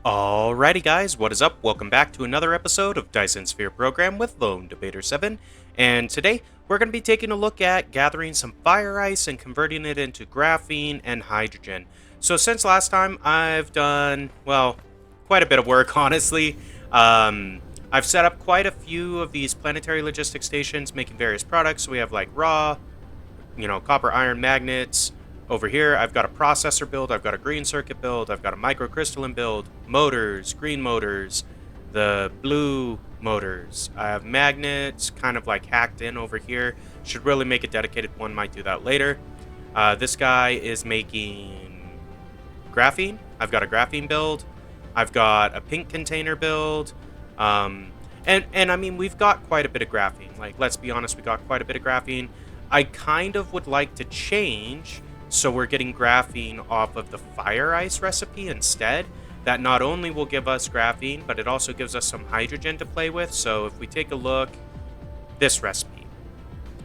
Alrighty guys, what is up? Welcome back to another episode of Dyson Sphere Program with Lone Debater 7. And today we're going to be taking a look at gathering some fire ice and converting it into graphene and hydrogen. So since last time I've done, well, quite a bit of work honestly. I've set up quite a few of these planetary logistics stations making various products. So we have like raw, copper iron magnets. Over here, I've got a processor build, I've got a green circuit build, I've got a microcrystalline build, motors, green motors, the blue motors. I have magnets kind of like hacked in over here. Should really make a dedicated one, might do that later. This guy is making graphene. I've got a graphene build. I've got a pink container build. And I mean, we've got quite a bit of graphene. Like, let's be honest, we got quite a bit of graphene. I kind of would like to change, so we're getting graphene off of the fire ice recipe instead. That not only will give us graphene, but it also gives us some hydrogen to play with. So if we take a look, this recipe.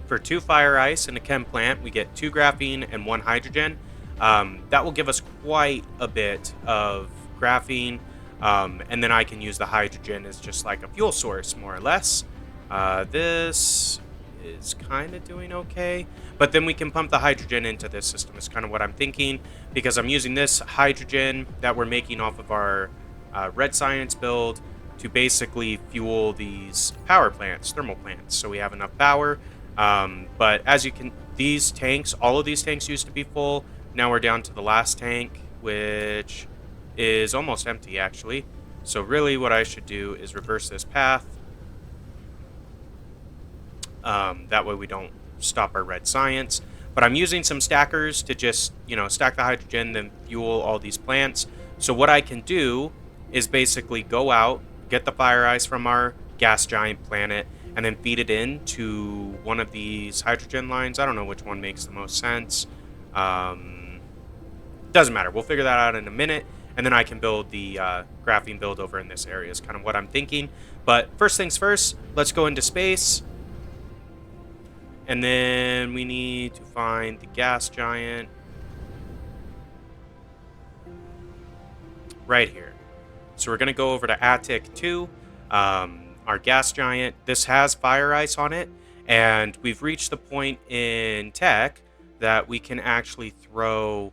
For 2 fire ice in a chem plant, we get 2 graphene and 1 hydrogen. That will give us quite a bit of graphene. And then I can use the hydrogen as just like a fuel source, more or less. This is kind of doing okay. But then we can pump the hydrogen into this system is kind of what I'm thinking. Because I'm using this hydrogen that we're making off of our red science build to basically fuel these power plants, thermal plants. So we have enough power. But as you can, these tanks, all of these tanks used to be full. Now we're down to the last tank, which is almost empty actually. So really what I should do is reverse this path. That way we don't stop our red science. But I'm using some stackers to just, stack the hydrogen, then fuel all these plants. So what I can do is basically go out, get the fire ice from our gas giant planet, and then feed it into one of these hydrogen lines. I don't know which one makes the most sense. Doesn't matter. We'll figure that out in a minute. And then I can build the graphene build over in this area is kind of what I'm thinking. But first things first, let's go into space. And then we need to find the gas giant right here. So we're going to go over to Attic 2, our gas giant. This has fire ice on it. And we've reached the point in tech that we can actually throw,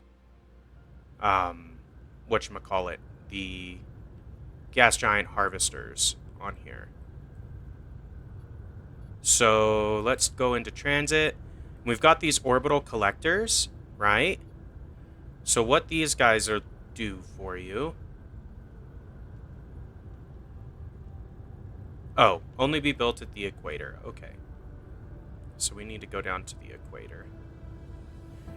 whatchamacallit, the gas giant harvesters on here. So let's go into transit. We've got these orbital collectors, right? So what these guys are do for you. Oh, only be built at the equator. Okay. So we need to go down to the equator.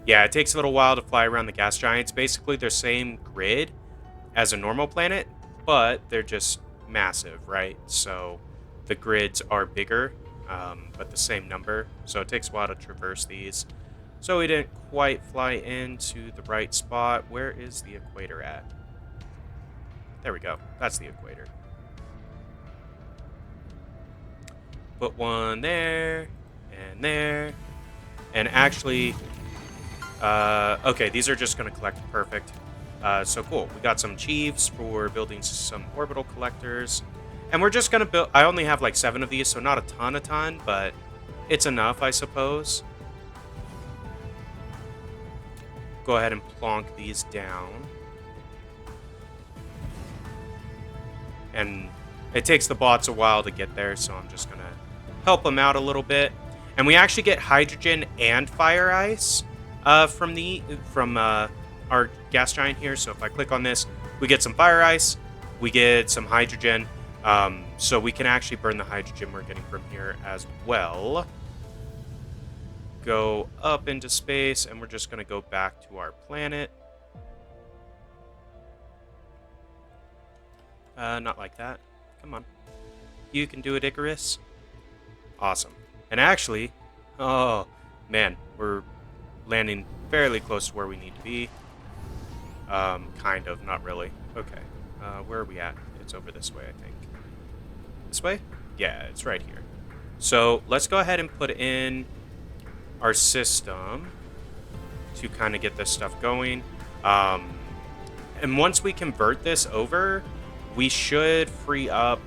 Yeah, it takes a little while to fly around the gas giants. Basically, they're same grid as a normal planet, but they're just massive, right? So the grids are bigger. But the same number, so it takes a while to traverse these. So we didn't quite fly into the right spot. Where is the equator at? There we go. That's the equator. Put one there, and actually, okay, these are just going to collect perfect. So cool. We got some chiefs for building some orbital collectors. And we're just going to build... I only have like 7 of these, so not a ton, but it's enough, I suppose. Go ahead and plonk these down. And it takes the bots a while to get there, so I'm just going to help them out a little bit. And we actually get hydrogen and fire ice from our gas giant here. So if I click on this, we get some fire ice, we get some hydrogen. So we can actually burn the hydrogen we're getting from here as well. Go up into space, and we're just going to go back to our planet. Not like that. Come on. You can do it, Icarus. Awesome. And actually, oh, man, we're landing fairly close to where we need to be. Kind of, not really. Okay. Where are we at? It's over this way, I think. This way? Yeah, it's right here. So let's go ahead and put in our system to kind of get this stuff going. And once we convert this over, we should free up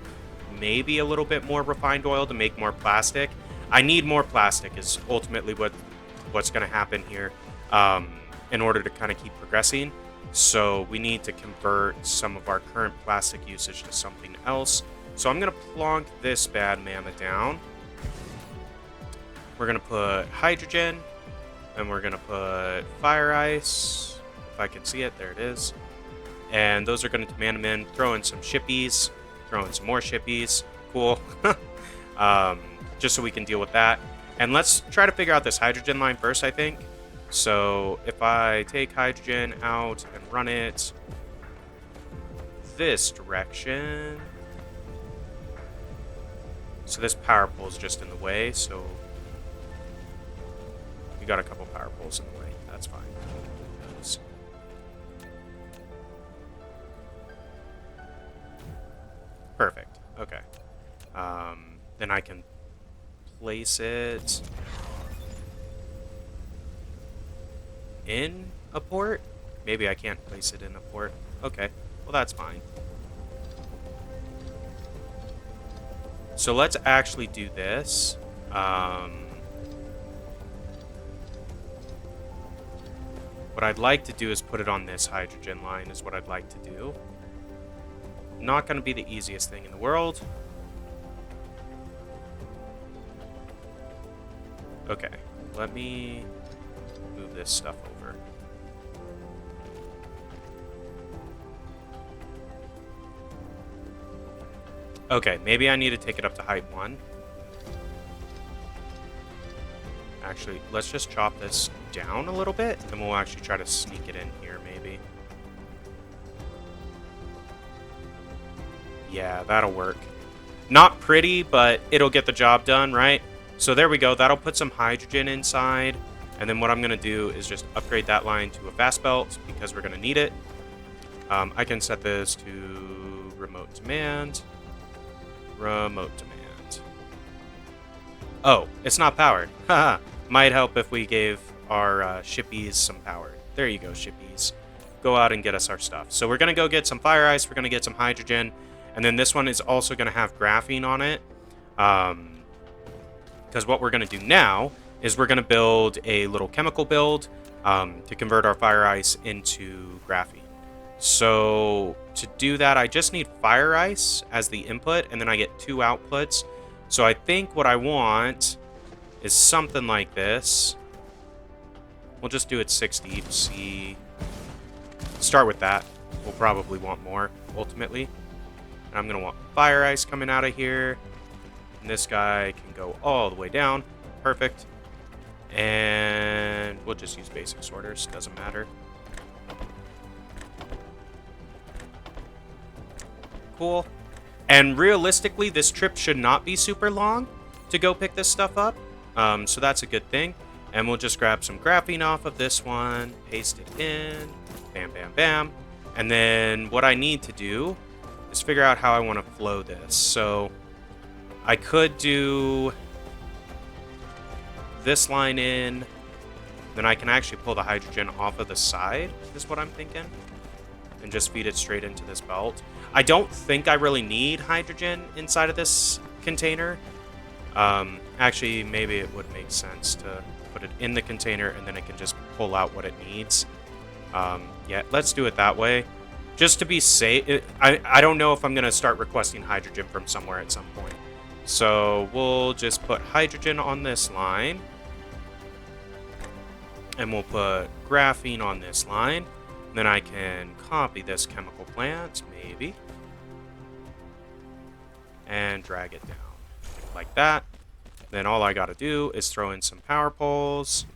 maybe a little bit more refined oil to make more plastic. I need more plastic is ultimately what's going to happen here, um, in order to kind of keep progressing. So we need to convert some of our current plastic usage to something else. So I'm going to plonk this bad mama down. We're going to put hydrogen, and we're going to put fire ice. If I can see it, there it is. And those are going to demand them in. Throw in some shippies. Throw in some more shippies. Cool. Just so we can deal with that. And let's try to figure out this hydrogen line first, I think. So if I take hydrogen out and run it this direction. So this power pole is just in the way, so we got a couple power poles in the way. That's fine. Perfect. Okay. Then I can place it in a port. Maybe I can't place it in a port. Okay. Well, that's fine. So let's actually do this. What I'd like to do is put it on this hydrogen line is what I'd like to do. Not going to be the easiest thing in the world. Okay, let me move this stuff over. Okay, maybe I need to take it up to height 1. Actually, let's just chop this down a little bit, and we'll actually try to sneak it in here, maybe. Yeah, that'll work. Not pretty, but it'll get the job done, right? So there we go. That'll put some hydrogen inside. And then what I'm going to do is just upgrade that line to a fast belt because we're going to need it. I can set this to remote demand. Remote demand. Oh, it's not powered. Haha. Might help if we gave our shippies some power. There you go, shippies. Go out and get us our stuff. So we're going to go get some fire ice. We're going to get some hydrogen. And then this one is also going to have graphene on it. Because what we're going to do now is we're going to build a little chemical build to convert our fire ice into graphene. So to do that, I just need fire ice as the input, and then I get 2 outputs. So I think what I want is something like this. We'll just do it 60 to see. Start with that. We'll probably want more, ultimately. And I'm going to want fire ice coming out of here. And this guy can go all the way down. Perfect. And we'll just use basic sorters. Doesn't matter. Cool. And realistically, this trip should not be super long to go pick this stuff up. So that's a good thing. And we'll just grab some graphene off of this one. Paste it in. Bam, bam, bam. And then what I need to do is figure out how I want to flow this. So I could do this line in, then I can actually pull the hydrogen off of the side, is what I'm thinking, and just feed it straight into this belt. I don't think I really need hydrogen inside of this container. Actually, maybe it would make sense to put it in the container and then it can just pull out what it needs. Yeah, let's do it that way. Just to be safe, I don't know if I'm going to start requesting hydrogen from somewhere at some point. So we'll just put hydrogen on this line. And we'll put graphene on this line. Then I can copy this chemical plant, maybe. And drag it down. Like that. Then all I gotta do is throw in some power poles.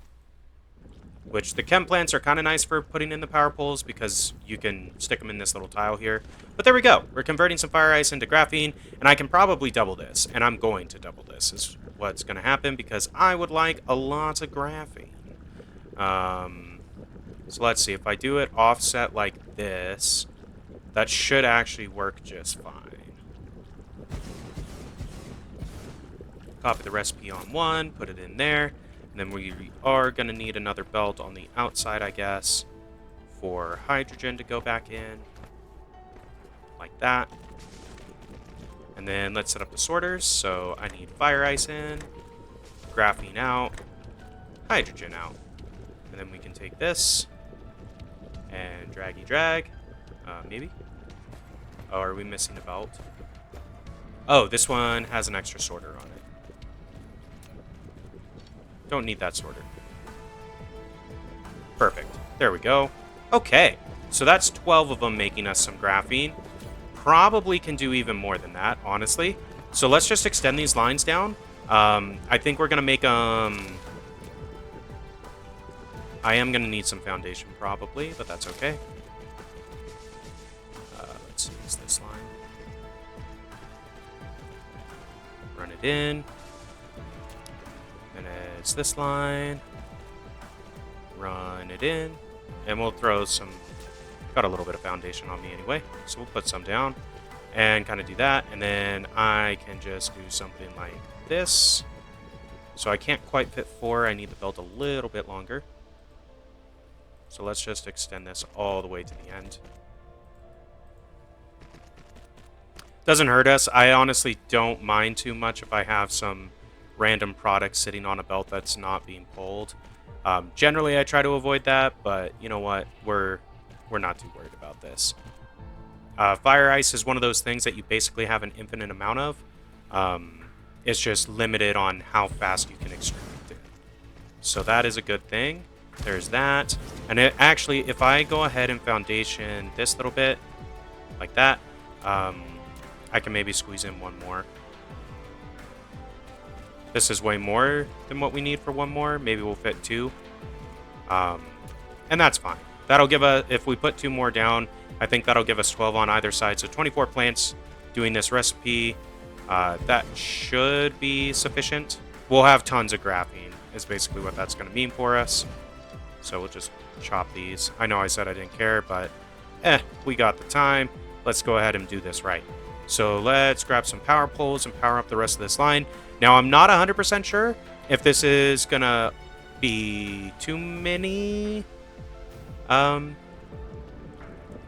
Which the chem plants are kind of nice for putting in the power poles because you can stick them in this little tile here. But there we go. We're converting some fire ice into graphene, and I can probably double this. And I'm going to double this is what's going to happen because I would like a lot of graphene. So let's see. If I do it offset like this, that should actually work just fine. Copy the recipe on one, put it in there. And then we are going to need another belt on the outside, I guess, for hydrogen to go back in. Like that. And then let's set up the sorters. So I need fire ice in, graphene out, hydrogen out. And then we can take this and draggy drag. Maybe? Oh, are we missing a belt? Oh, this one has an extra sorter on it. Don't need that sorter. Perfect. There we go. Okay, so that's 12 of them making us some graphene. Probably can do even more than that, honestly. So let's just extend these lines down. I think we're going to make them... I am going to need some foundation probably, but that's okay. Let's use this line. Run it in. And it's this line. Run it in. And we'll throw some... Got a little bit of foundation on me anyway, so we'll put some down and kind of do that. And then I can just do something like this. So I can't quite fit 4. I need the belt a little bit longer. So let's just extend this all the way to the end. Doesn't hurt us. I honestly don't mind too much if I have some random product sitting on a belt that's not being pulled. Generally, I try to avoid that, but you know what? We're not too worried about this. Fire ice is one of those things that you basically have an infinite amount of. It's just limited on how fast you can extract it. So that is a good thing. There's that. And it, actually, if I go ahead and foundation this little bit, like that, I can maybe squeeze in one more. This is way more than what we need for one more. Maybe we'll fit 2. And that's fine. That'll give us, if we put 2 more down, I think that'll give us 12 on either side. So 24 plants doing this recipe. That should be sufficient. We'll have tons of graphene is basically what that's going to mean for us. So we'll just chop these. I know I said I didn't care, but we got the time. Let's go ahead and do this right. So let's grab some power poles and power up the rest of this line. Now, I'm not 100% sure if this is going to be too many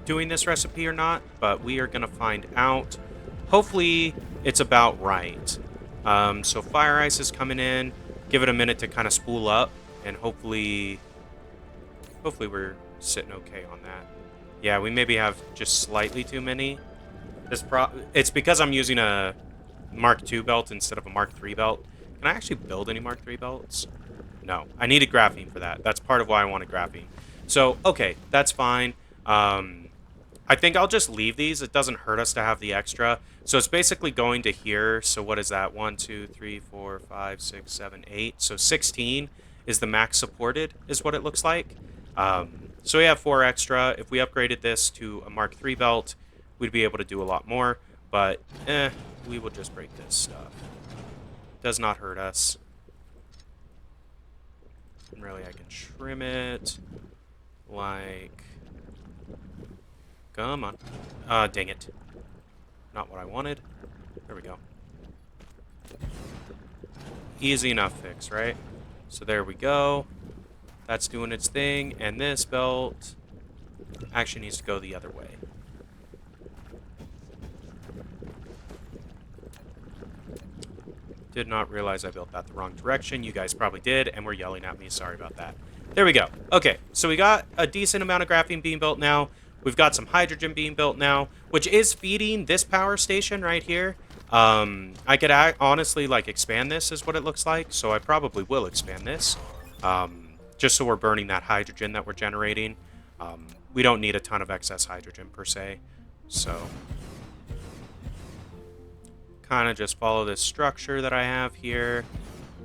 doing this recipe or not, but we are going to find out. Hopefully, it's about right. So fire ice is coming in. Give it a minute to kind of spool up, and hopefully we're sitting okay on that. Yeah, we maybe have just slightly too many. It's because I'm using a Mark II belt instead of a Mark III belt. Can I actually build any Mark III belts? No, I needed graphene for that. That's part of why I wanted graphene. So, okay, that's fine. I think I'll just leave these. It doesn't hurt us to have the extra. So it's basically going to here. So what is that? 1, 2, 3, 4, 5, 6, 7, 8. So 16 is the max supported, is what it looks like. So we have 4 extra. If we upgraded this to a Mark III belt, we'd be able to do a lot more. But, we will just break this stuff. Does not hurt us. And really, I can trim it. Like... Come on. Dang it. Not what I wanted. There we go. Easy enough fix, right? So there we go. That's doing its thing. And this belt actually needs to go the other way. Did not realize I built that the wrong direction. You guys probably did, and were yelling at me. Sorry about that. There we go. Okay, so we got a decent amount of graphene being built now. We've got some hydrogen being built now, which is feeding this power station right here. I could honestly, like, expand this is what it looks like, so I probably will expand this. Just so we're burning that hydrogen that we're generating. We don't need a ton of excess hydrogen, per se. So, kind of just follow this structure that I have here.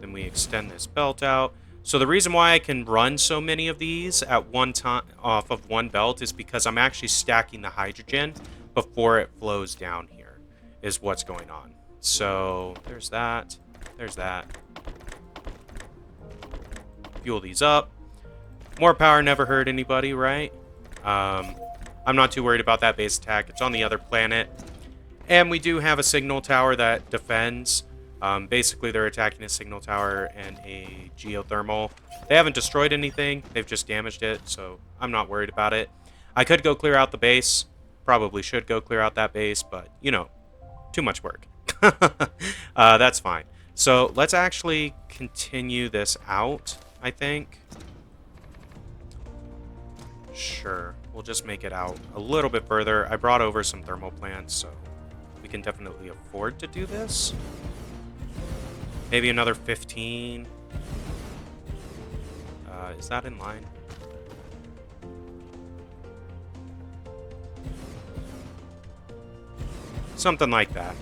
Then we extend this belt out. So the reason why I can run so many of these at one time off of one belt is because I'm actually stacking the hydrogen before it flows down here, is what's going on. So there's that. There's that. Fuel these up. More power never hurt anybody, right? I'm not too worried about that base attack. It's on the other planet. And we do have a signal tower that defends. Basically, they're attacking a signal tower and a geothermal. They haven't destroyed anything. They've just damaged it, so I'm not worried about it. I could go clear out the base. Probably should go clear out that base, but, you know, too much work. That's fine. So let's actually continue this out, I think. Sure. We'll just make it out a little bit further. I brought over some thermal plants, so we can definitely afford to do this. Maybe another 15. Is that in line? Something like that.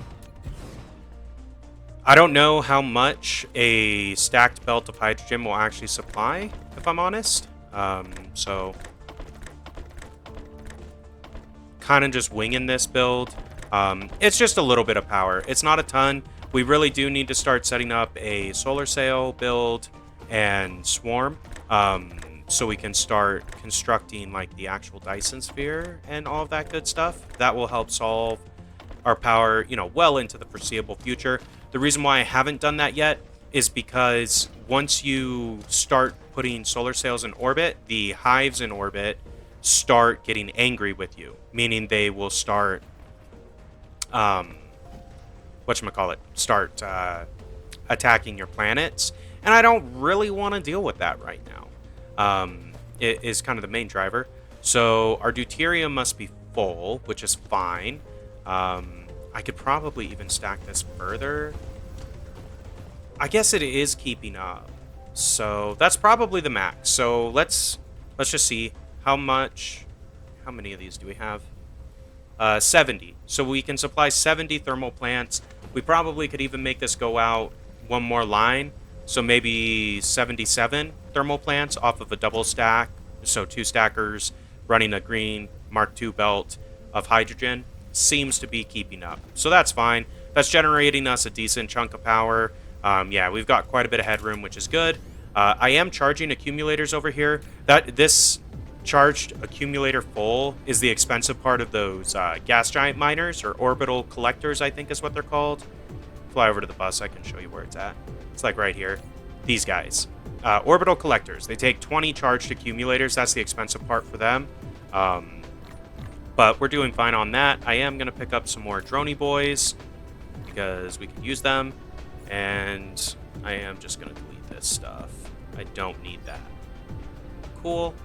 I don't know how much a stacked belt of hydrogen will actually supply, if I'm honest. So kind of just winging this build. It's just a little bit of power. It's not a ton. We really do need to start setting up a solar sail build and swarm, so we can start constructing like the actual Dyson Sphere and all of that good stuff. That will help solve our power, you know, well into the foreseeable future. The reason why I haven't done that yet is because once you start putting solar sails in orbit, the hives in orbit start getting angry with you, meaning they will start start attacking your planets, and I don't really want to deal with that right now. It is kind of the main driver. So our deuterium must be full, which is fine. I could probably even stack this further. I guess it is keeping up, so that's probably the max. So let's just see how many of these do we have? 70. So we can supply 70 thermal plants. We probably could even make this go out one more line. So maybe 77 thermal plants off of a double stack. So 2 stackers running a green Mark II belt of hydrogen seems to be keeping up. So that's fine. That's generating us a decent chunk of power. Yeah, we've got quite a bit of headroom, which is good. I am charging accumulators over here. This charged accumulator full is the expensive part of those gas giant miners, or orbital collectors, I think is what they're called. Fly over to the bus, I can show you where it's at. It's like right here. These guys. Orbital collectors. They take 20 charged accumulators. That's the expensive part for them. But we're doing fine on that. I am going to pick up some more droney boys because we can use them. And I am just going to delete this stuff. I don't need that. Cool.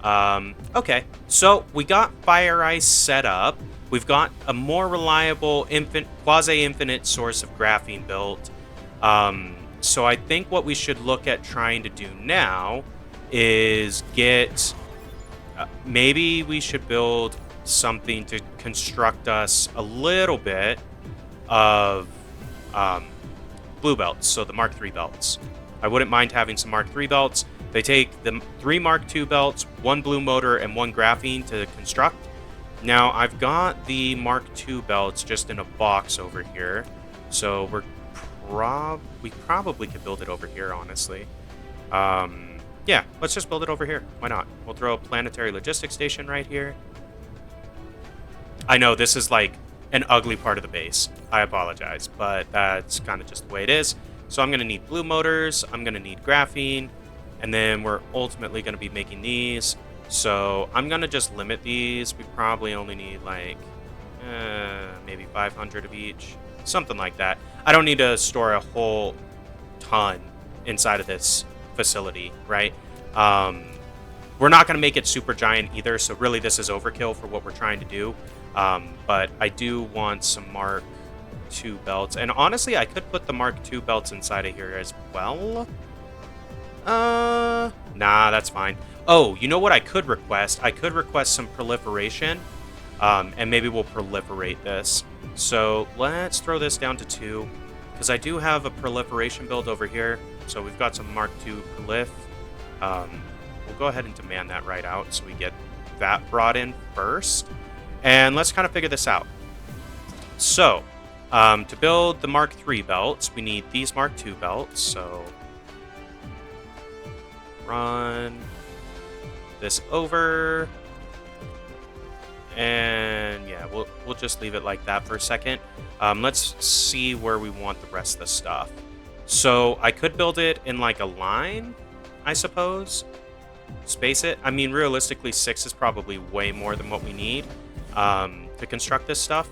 Okay, so we got Fire Ice set up. We've got a more reliable quasi-infinite source of graphene built. So I think what we should look at trying to do now is get... maybe we should build something to construct us a little bit of blue belts, so the Mark III belts. I wouldn't mind having some Mark III belts. They take the 3 Mark II belts, 1 blue motor, and 1 graphene to construct. Now, I've got the Mark II belts just in a box over here, so we probably could build it over here, honestly. Yeah, let's just build it over here. Why not? We'll throw a planetary logistics station right here. I know this is like an ugly part of the base. I apologize, but that's kind of just the way it is. So I'm going to need blue motors, I'm going to need graphene, and then we're ultimately going to be making these. So I'm going to just limit these. We probably only need like maybe 500 of each. Something like that. I don't need to store a whole ton inside of this facility, right? We're not going to make it super giant either, so really this is overkill for what we're trying to do. But I do want some Mark II belts. And honestly, I could put the Mark II belts inside of here as well. Nah, that's fine. Oh, you know what I could request? I could request some proliferation. And maybe we'll proliferate this. So let's throw this down to 2. Because I do have a proliferation build over here. So we've got some Mark II prolif. We'll go ahead and demand that right out so we get that brought in first. And let's kind of figure this out. So, to build the Mark III belts, we need these Mark II belts. So, run this over. And yeah, we'll just leave it like that for a second. Let's see where we want the rest of the stuff. So I could build it in like a line, I suppose. Space it. I mean, realistically, 6 is probably way more than what we need to construct this stuff,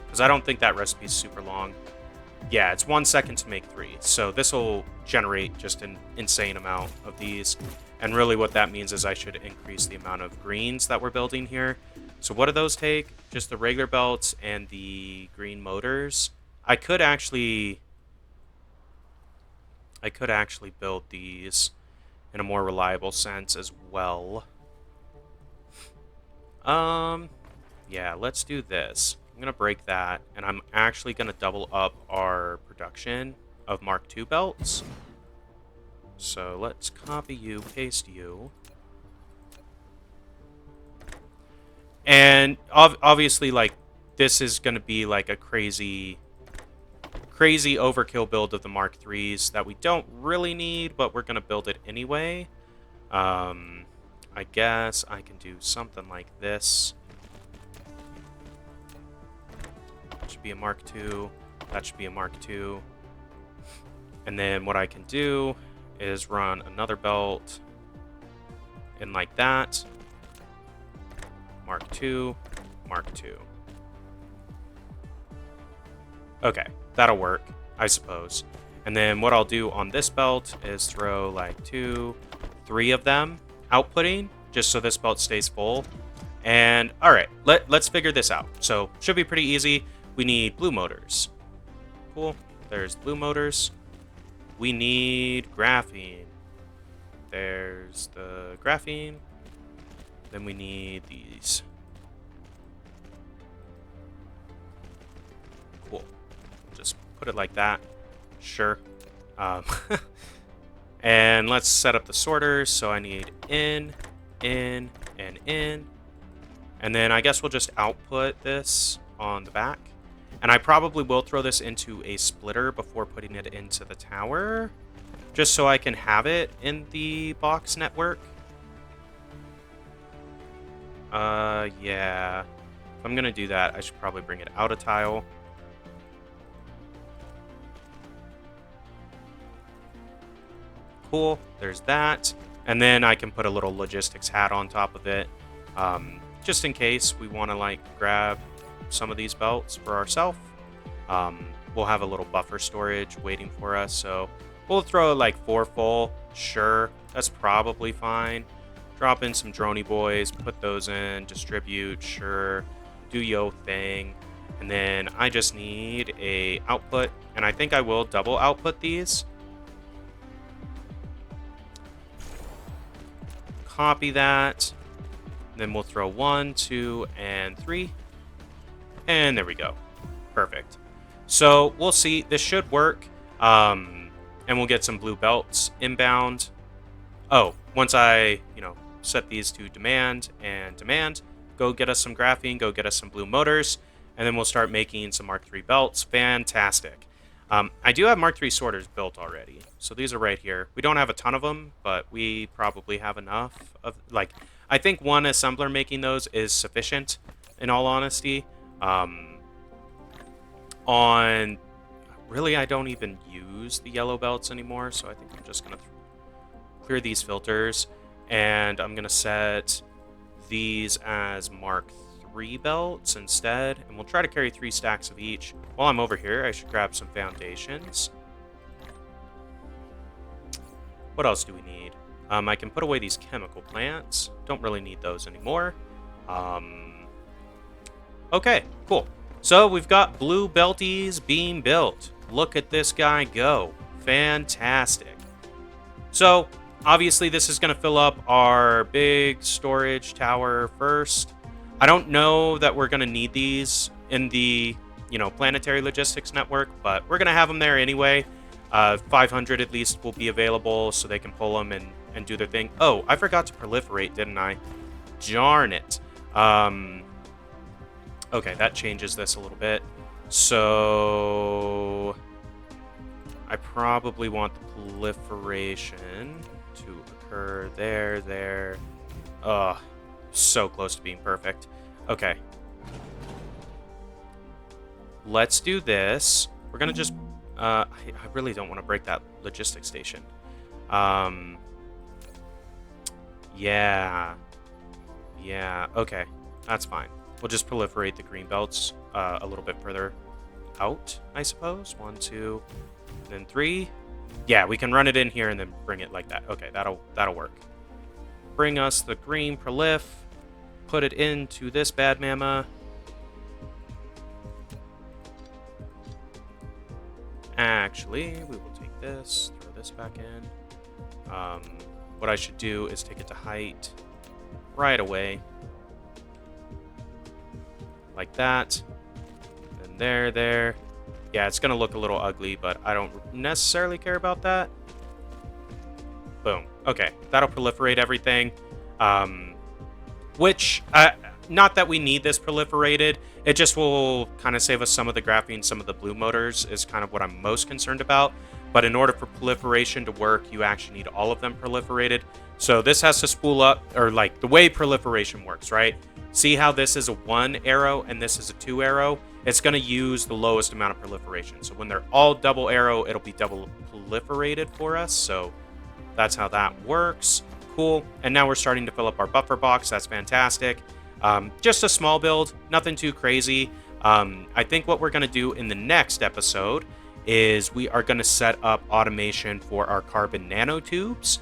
because I don't think that recipe is super long. Yeah, it's 1 second to make 3. So this will generate just an insane amount of these. And really what that means is I should increase the amount of greens that we're building here. So what do those take? Just the regular belts and the green motors. I could actually build these in a more reliable sense as well. Yeah, let's do this. I'm going to break that, and I'm actually going to double up our production of Mark II belts. So let's copy you, paste you. And obviously, like, this is going to be like a crazy overkill build of the Mark IIIs that we don't really need, but we're going to build it anyway. I guess I can do something like this. That should be a Mark II. That should be a Mark II. And then what I can do is run another belt in like that. Mark II, Mark II. Okay, that'll work, I suppose. And then what I'll do on this belt is throw like 2, 3 of them outputting, just so this belt stays full. And all right, let's figure this out. So should be pretty easy. We need blue motors. Cool, there's blue motors. We need graphene. There's the graphene. Then we need these. Cool. Just put it like that. Sure. And let's set up the sorters. So I need in, and in. And then I guess we'll just output this on the back. And I probably will throw this into a splitter before putting it into the tower, just so I can have it in the box network. Yeah. If I'm gonna do that, I should probably bring it out a tile. Cool, there's that. And then I can put a little logistics hat on top of it, just in case we want to like grab some of these belts for ourselves. We'll have a little buffer storage waiting for us, so we'll throw like 4 full. Sure, that's probably fine. Drop in some droney boys, put those in, distribute, sure, do yo thing. And then I just need a output, and I think I will double output these. Copy that. Then we'll throw 1, 2, and 3. And there we go. Perfect. So we'll see. This should work. And we'll get some blue belts inbound. Oh, once I, set these to demand and demand, go get us some graphene, go get us some blue motors, and then we'll start making some Mark III belts. Fantastic. I do have Mark III sorters built already. So these are right here. We don't have a ton of them, but we probably have enough of, like, I think one assembler making those is sufficient, in all honesty. Really, I don't even use the yellow belts anymore, so I think I'm just going to clear these filters, and I'm going to set these as Mark III belts instead, and we'll try to carry 3 stacks of each. While I'm over here, I should grab some foundations. What else do we need? I can put away these chemical plants. Don't really need those anymore. Okay, cool. So we've got blue belties being built. Look at this guy go. Fantastic. So obviously this is going to fill up our big storage tower first. I don't know that we're going to need these in the, planetary logistics network, but we're going to have them there anyway. 500 at least will be available so they can pull them and do their thing. Oh, I forgot to proliferate, didn't I? Darn it. Okay, that changes this a little bit. So I probably want the proliferation to occur there. So close to being perfect. Okay. Let's do this. We're gonna just... I really don't want to break that logistics station. Yeah. Yeah, okay. That's fine. We'll just proliferate the green belts a little bit further out, I suppose. 1, 2, and then 3. Yeah, we can run it in here and then bring it like that. Okay, that'll work. Bring us the green prolif. Put it into this bad mama. Actually, we will take this, throw this back in. What I should do is take it to height right away. Like that. And there. Yeah, it's going to look a little ugly, but I don't necessarily care about that. Boom. Okay, that'll proliferate everything. Which, not that we need this proliferated, it just will kind of save us some of the graphene, some of the blue motors is kind of what I'm most concerned about. But in order for proliferation to work, you actually need all of them proliferated. So this has to spool up, or like the way proliferation works, right? See how this is a 1 arrow and this is a 2 arrow? It's going to use the lowest amount of proliferation. So when they're all double arrow, it'll be double proliferated for us. So that's how that works. Cool. And now we're starting to fill up our buffer box. That's fantastic. Just a small build, nothing too crazy. I think what we're going to do in the next episode is we are going to set up automation for our carbon nanotubes.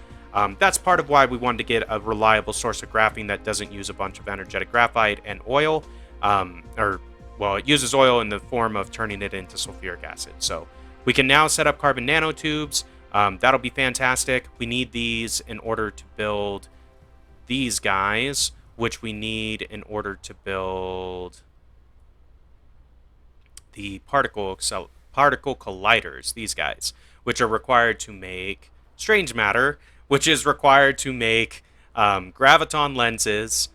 That's part of why we wanted to get a reliable source of graphene that doesn't use a bunch of energetic graphite and oil. It uses oil in the form of turning it into sulfuric acid. So we can now set up carbon nanotubes. That'll be fantastic. We need these in order to build these guys, which we need in order to build the particle colliders, these guys, which are required to make strange matter, which is required to make graviton lenses,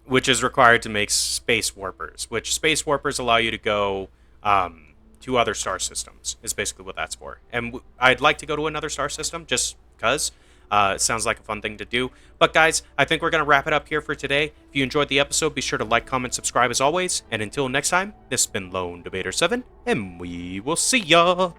which is required to make space warpers, which space warpers allow you to go to other star systems, is basically what that's for. And I'd like to go to another star system just because it sounds like a fun thing to do. But guys, I think we're going to wrap it up here for today. If you enjoyed the episode, be sure to like, comment, subscribe as always. And until next time, this has been Lone Debater 7, and we will see ya!